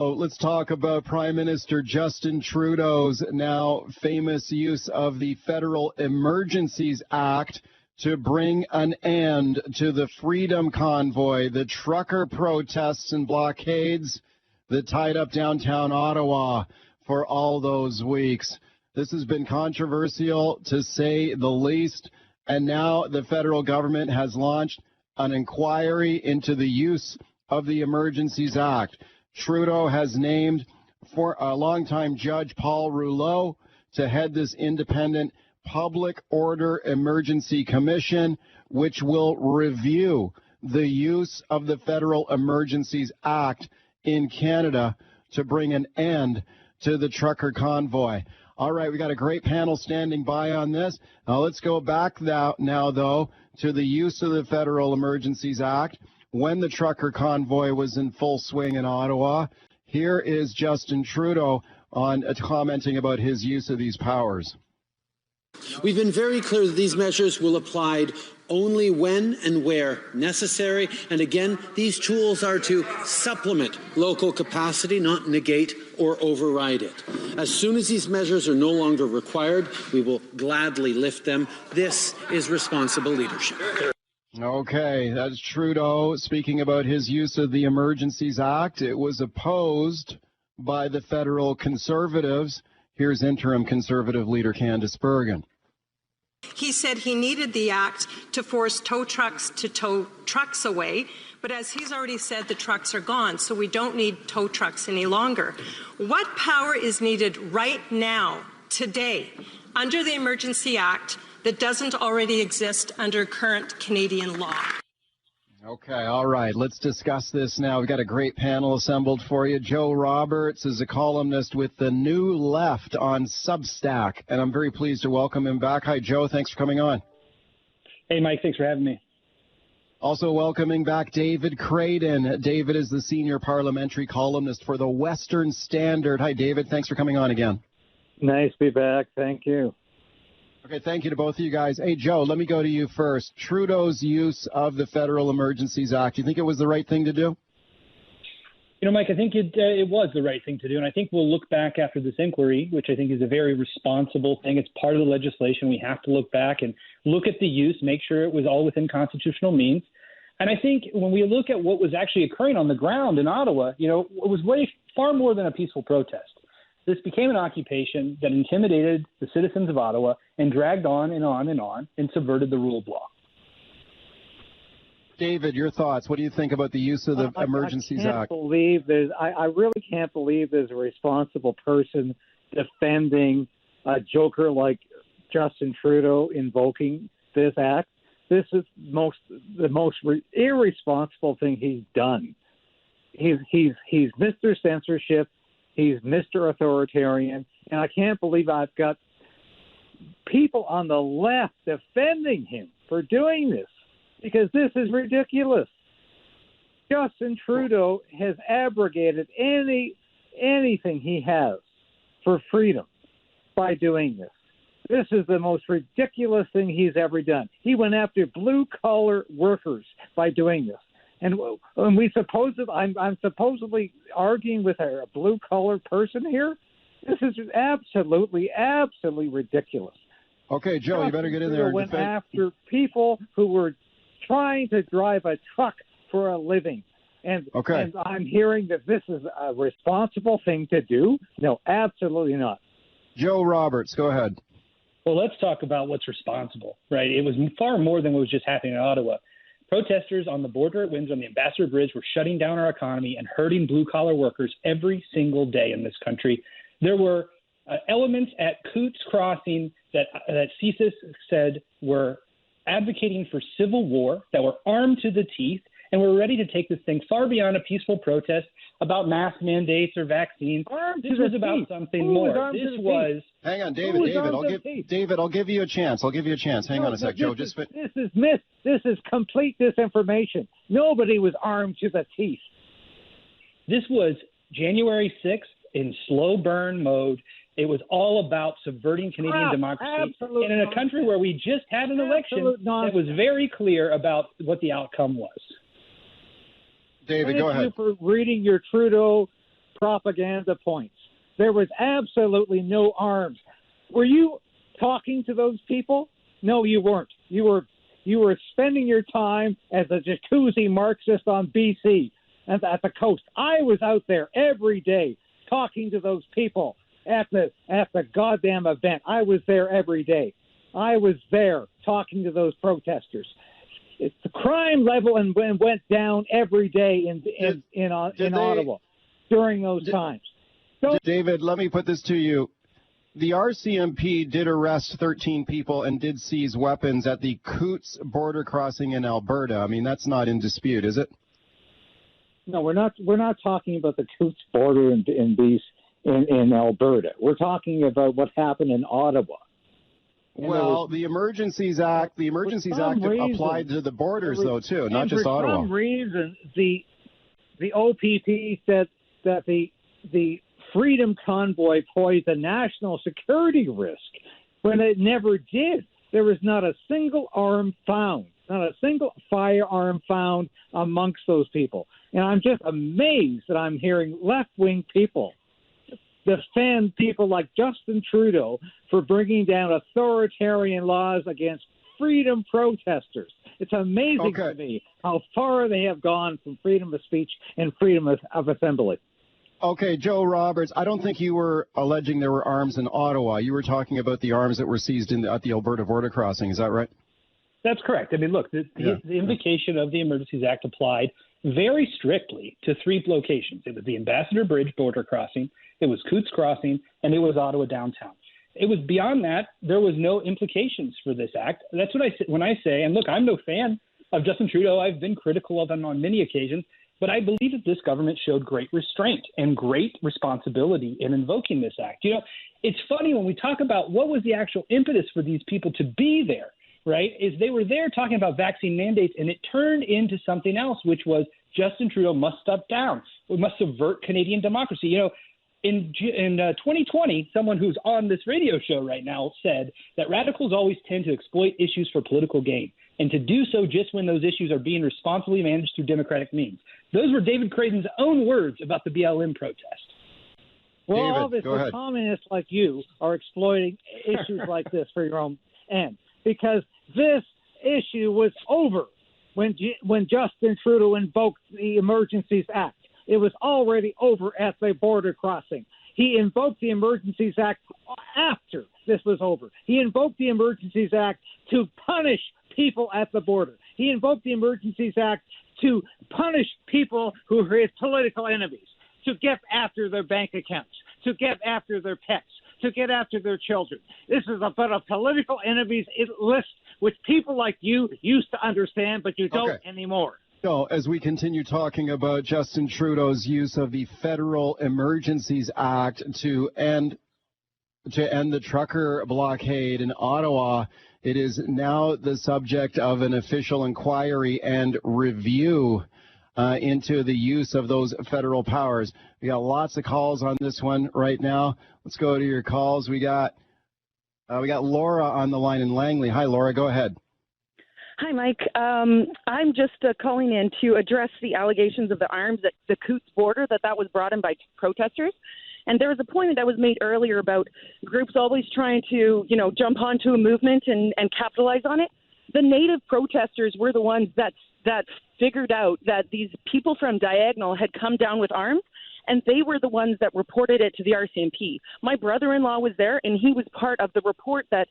Oh, let's talk about Prime Minister Justin Trudeau's now famous use of the Federal Emergencies Act to bring an end to the Freedom Convoy, the trucker protests and blockades that tied up downtown Ottawa for all those weeks. This has been controversial, to say the least, and now the federal government has launched an inquiry into the use of the Emergencies Act. Trudeau has named for a longtime judge Paul Rouleau to head this independent Public Order Emergency Commission, which will review the use of the Federal Emergencies Act in Canada to bring an end to the trucker convoy. All right, we got a great panel standing by on this. Now let's go back now though, to the use of the Federal Emergencies Act when the trucker convoy was in full swing in Ottawa. Here is Justin Trudeau on commenting about his use of these powers. We've been very clear that these measures will apply only when and where necessary. And again, these tools are to supplement local capacity, not negate or override it. As soon as these measures are no longer required, we will gladly lift them. This is responsible leadership. Okay, that's Trudeau speaking about his use of the Emergencies Act. It was opposed by the federal Conservatives. Here's interim Conservative leader Candice Bergen. He said he needed the act to force tow trucks to tow trucks away, but as he's already said, the trucks are gone, so we don't need tow trucks any longer. What power is needed right now, today, under the Emergency Act that doesn't already exist under current Canadian law? Okay, all right. Let's discuss this now. We've got a great panel assembled for you. Joe Roberts is a columnist with The New Left on Substack, and I'm very pleased to welcome him back. Hi, Joe. Thanks for coming on. Hey, Mike. Thanks for having me. Also welcoming back David Craden. David is the senior parliamentary columnist for the Western Standard. Hi, David. Thanks for coming on again. Nice to be back. Thank you. Okay, thank you to both of you guys. Hey, Joe, let me go to you first. Trudeau's use of the Federal Emergencies Act, do you think it was the right thing to do? You know, Mike, I think it was the right thing to do, and I think we'll look back after this inquiry, which I think is a very responsible thing. It's part of the legislation. We have to look back and look at the use, make sure it was all within constitutional means. And I think when we look at what was actually occurring on the ground in Ottawa, you know, it was far more than a peaceful protest. This became an occupation that intimidated the citizens of Ottawa and dragged on and on and on and subverted the rule of law. David, your thoughts. What do you think about the use of the Emergencies Act? I really can't believe there's a responsible person defending a joker like Justin Trudeau invoking this act. This is the most irresponsible thing he's done. He's Mr. Censorship. He's Mr. Authoritarian, and I can't believe I've got people on the left defending him for doing this, because this is ridiculous. Justin Trudeau has abrogated anything he has for freedom by doing this. This is the most ridiculous thing he's ever done. He went after blue-collar workers by doing this. And I'm supposedly arguing with a blue-collar person here? This is absolutely ridiculous. Okay, Joe, you better get in there and went after people who were trying to drive a truck for a living. And I'm hearing that this is a responsible thing to do? No, absolutely not. Joe Roberts, go ahead. Well, let's talk about what's responsible, right? It was far more than what was just happening in Ottawa. Protesters on the border at Windsor on the Ambassador Bridge were shutting down our economy and hurting blue-collar workers every single day in this country. There were elements at Coots Crossing that CSIS said were advocating for civil war, that were armed to the teeth, and were ready to take this thing far beyond a peaceful protest about mask mandates or vaccines. This was about something more. This was... Hang on, David. I'll give you a chance. Hang on a sec, Joe. This is complete disinformation. Nobody was armed to the teeth. This was January 6th in slow burn mode. It was all about subverting Canadian democracy. And in a country where we just had an election that was very clear about what the outcome was. David, go ahead. Thank you for reading your Trudeau propaganda points. There was absolutely no arms. Were you talking to those people? No, you weren't. You were spending your time as a jacuzzi Marxist on BC and at the coast. I was out there every day talking to those people at the goddamn event. I was there every day. I was there talking to those protesters. It's the crime level and went down every day in Ottawa during those times. So, David, let me put this to you. The RCMP did arrest 13 people and did seize weapons at the Coutts border crossing in Alberta. I mean, that's not in dispute, is it? No, we're not talking about the Coutts border in Alberta. We're talking about what happened in Ottawa. Well, the Emergencies Act applied to the borders, though, too, not just Ottawa. For some reason, the OPP said that the Freedom Convoy posed a national security risk when it never did. There was not a single arm found, not a single firearm found amongst those people. And I'm just amazed that I'm hearing left-wing people defend people like Justin Trudeau for bringing down authoritarian laws against freedom protesters. It's amazing to me how far they have gone from freedom of speech and freedom of assembly. Okay, Joe Roberts, I don't think you were alleging there were arms in Ottawa. You were talking about the arms that were seized at the Alberta border crossing. Is that right? That's correct. I mean, look, the invocation of the Emergencies Act applied very strictly to 3 locations. It was the Ambassador Bridge border crossing, it was Coutts Crossing, and it was Ottawa downtown. It was beyond that. There was no implications for this act. That's what I say when I say, and look, I'm no fan of Justin Trudeau. I've been critical of him on many occasions. But I believe that this government showed great restraint and great responsibility in invoking this act. You know, it's funny when we talk about what was the actual impetus for these people to be there, right, is they were there talking about vaccine mandates, and it turned into something else, which was Justin Trudeau must step down. We must subvert Canadian democracy. You know, in 2020, someone who's on this radio show right now said that radicals always tend to exploit issues for political gain, and to do so just when those issues are being responsibly managed through democratic means. Those were David Creighton's own words about the BLM protest. Well, David, all this, the communists like you are exploiting issues like this for your own end, because this issue was over when Justin Trudeau invoked the Emergencies Act. It was already over at the border crossing. He invoked the Emergencies Act after this was over. He invoked the Emergencies Act to punish people at the border. He invoked the Emergencies Act to punish people who are his political enemies, to get after their bank accounts, to get after their pets, to get after their children. This is about a political enemies list which people like you used to understand, but you don't anymore. So, as we continue talking about Justin Trudeau's use of the Federal Emergencies Act to end the trucker blockade in Ottawa, it is now the subject of an official inquiry and review into the use of those federal powers. We got lots of calls on this one right now. Let's go to your calls. We got Laura on the line in Langley. Hi, Laura. Go ahead. Hi, Mike. I'm just calling in to address the allegations of the arms at the Coutts border that was brought in by protesters. And there was a point that was made earlier about groups always trying to, jump onto a movement and capitalize on it. The native protesters were the ones that figured out that these people from Diagonal had come down with arms, and they were the ones that reported it to the RCMP. My brother-in-law was there, and he was part of the report that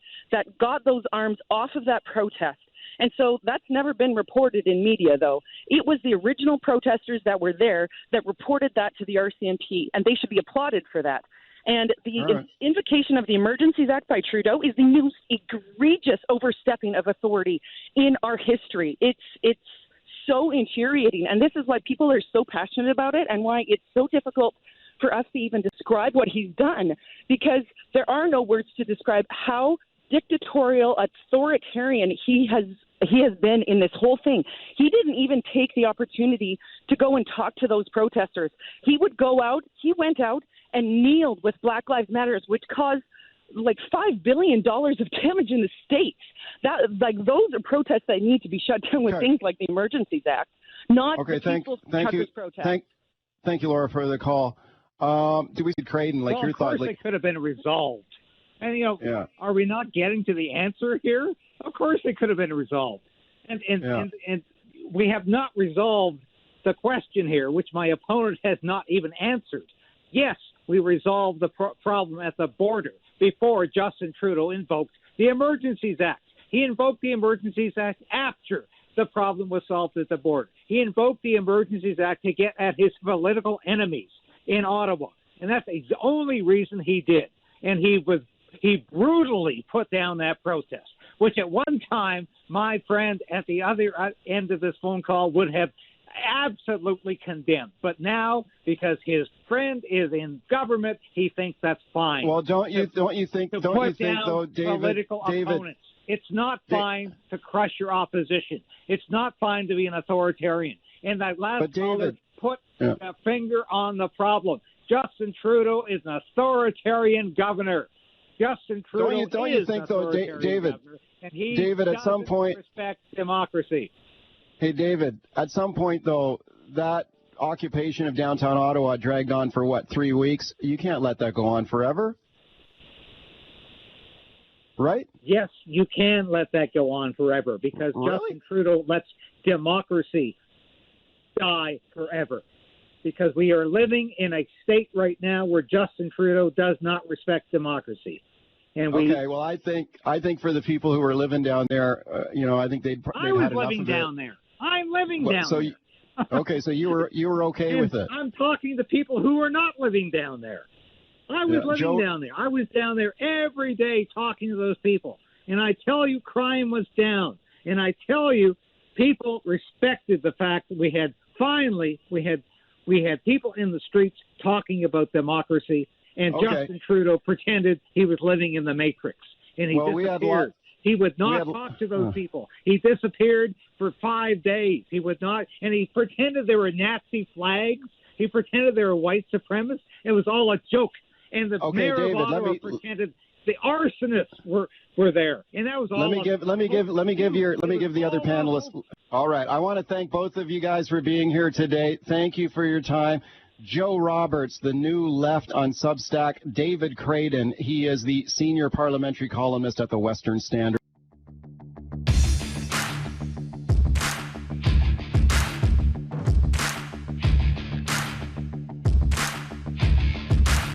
got those arms off of that protest. And so that's never been reported in media, though. It was the original protesters that were there that reported that to the RCMP, and they should be applauded for that. And the invocation of the Emergencies Act by Trudeau is the most egregious overstepping of authority in our history. It's so infuriating, and this is why people are so passionate about it and why it's so difficult for us to even describe what he's done, because there are no words to describe how dictatorial, authoritarian he has been in this whole thing. He didn't even take the opportunity to go and talk to those protesters. He went out and kneeled with Black Lives Matter, which caused like $5 billion of damage in the States. Those are protests that need to be shut down with things like the Emergencies Act, not the people's truckers' protests. Thank you, Laura, for the call. Do we see Creighton, like well, your thought? Of course, it could have been resolved. And, Are we not getting to the answer here? Of course it could have been resolved. And we have not resolved the question here, which my opponent has not even answered. Yes, we resolved the problem at the border before Justin Trudeau invoked the Emergencies Act. He invoked the Emergencies Act after the problem was solved at the border. He invoked the Emergencies Act to get at his political enemies in Ottawa. And that's the only reason he did. And he brutally put down that protest, which at one time my friend at the other end of this phone call would have absolutely condemned. But now, because his friend is in government, he thinks that's fine. Well, don't you think though, David, political opponents. It's not fine to crush your opposition. It's not fine to be an authoritarian. And that last caller put a finger on the problem. Justin Trudeau is an authoritarian governor. Justin Trudeau don't you think though, David? And he David, at some point, respect democracy. Hey, David, at some point though, that occupation of downtown Ottawa dragged on for 3 weeks? You can't let that go on forever, right? Yes, you can let that go on forever because Justin Trudeau lets democracy die forever. Because we are living in a state right now where Justin Trudeau does not respect democracy. And well, I think for the people who are living down there, I think they'd I was had living down there. I'm living down there. Okay, so you were okay with it. I'm talking to people who are not living down there. I was living down there. I was down there every day talking to those people. And I tell you, crime was down. And I tell you, people respected the fact that we had people in the streets talking about democracy, and Justin Trudeau pretended he was living in the Matrix, and he disappeared. He would not talk to those people. He disappeared for 5 days. He would not, and he pretended there were Nazi flags. He pretended there were white supremacists. It was all a joke. And the mayor of Ottawa pretended the arsonists were there, and that was all. Let me give the other panelists. All right, I want to thank both of you guys for being here today. Thank you for your time. Joe Roberts, the New Left on Substack. David Creighton, he is the senior parliamentary columnist at the Western Standard.